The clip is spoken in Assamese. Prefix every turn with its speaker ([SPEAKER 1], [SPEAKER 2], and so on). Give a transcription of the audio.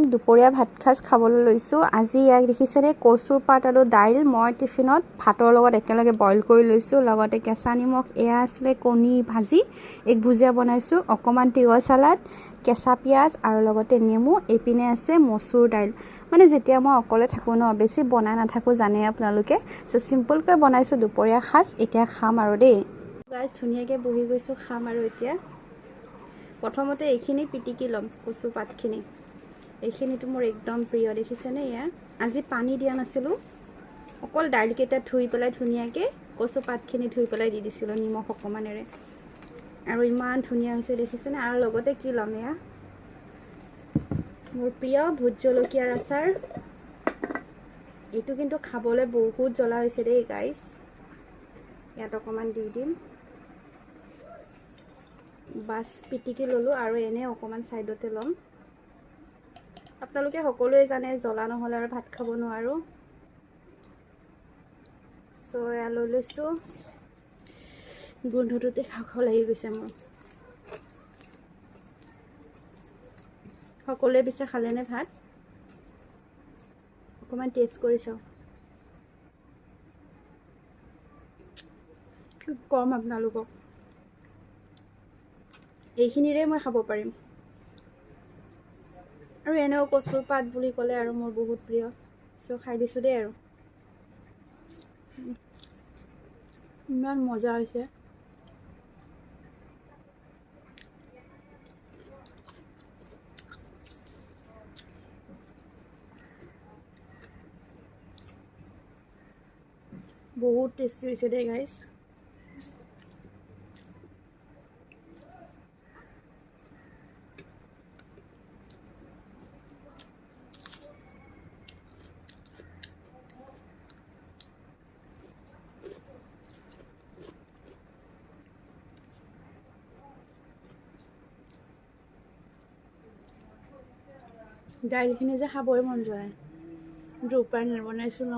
[SPEAKER 1] দুপৰীয়া ভাত সাজ খাবলৈ লৈছোঁ। আজি ইয়াক দেখিছেনে, কচুৰ পাত আৰু দাইল মই টিফিনত ভাতৰ লগত একেলগে বইল কৰি লৈছোঁ। লগতে কেঁচা নিমখ, এয়া আছিলে কণী ভাজি, এগ ভুজিয়া বনাইছোঁ, অকণমান তিয়ঁহ চালাড, কেঁচা পিঁয়াজ আৰু লগতে নেমু। এইপিনে আছে মচুৰ দাইল। মানে যেতিয়া মই অকলে থাকোঁ ন, বেছি বনাই নাথাকোঁ, জানে আপোনালোকে। চ' চিম্পলকৈ বনাইছোঁ দুপৰীয়া সাজ। এতিয়া খাম আৰু দেই গাইজ, ধুনীয়াকৈ বহি গৈছোঁ, খাম আৰু এতিয়া। প্ৰথমতে এইখিনি পিটিকি ল'ম, কচু পাতখিনি। এইখিনিতো মোৰ একদম প্ৰিয়, দেখিছেনে এয়া। আজি পানী দিয়া নাছিলোঁ, অকল দাইলকেইটা ধুই পেলাই ধুনীয়াকৈ কচু পাতখিনি ধুই পেলাই দি দিছিলোঁ নিমখ অকণমানেৰে। আৰু ইমান ধুনীয়া হৈছে দেখিছেনে। আৰু লগতে কি ল'ম, এয়া মোৰ প্ৰিয় ভোট জলকীয়াৰ আচাৰ। এইটো কিন্তু খাবলৈ বহুত জ্বলা হৈছে দেই গাইজ। ইয়াত অকণমান দি দিম, বাছ পিটিকি ল'লোঁ। আৰু এনে অকণমান ছাইডতে ল'ম। আপোনালোকে সকলোৱে জানে জ্বলা নহ'লে আৰু ভাত খাব নোৱাৰোঁ। চ' এয়া লৈ লৈছোঁ। গোন্ধটোতে খাওঁ খাওঁ লাগি গৈছে মোৰ। সকলোৱে পিছে খালেনে ভাত? অকণমান টেষ্ট কৰি চাওঁ। কি ক'ম আপোনালোকক, এইখিনিৰে মই খাব পাৰিম। আৰু এনেও কচুৰ পাত বুলি ক'লে আৰু মোৰ বহুত প্ৰিয়। চ' খাই দিছোঁ দেই। আৰু ইমান মজা হৈছে। বহুত টেষ্টি হৈছে দেই গাইজ। দাইলখিনি যে খাবই মন যোৱা নাই, কিন্তু উপায় নাই, বনাইছোঁ ন।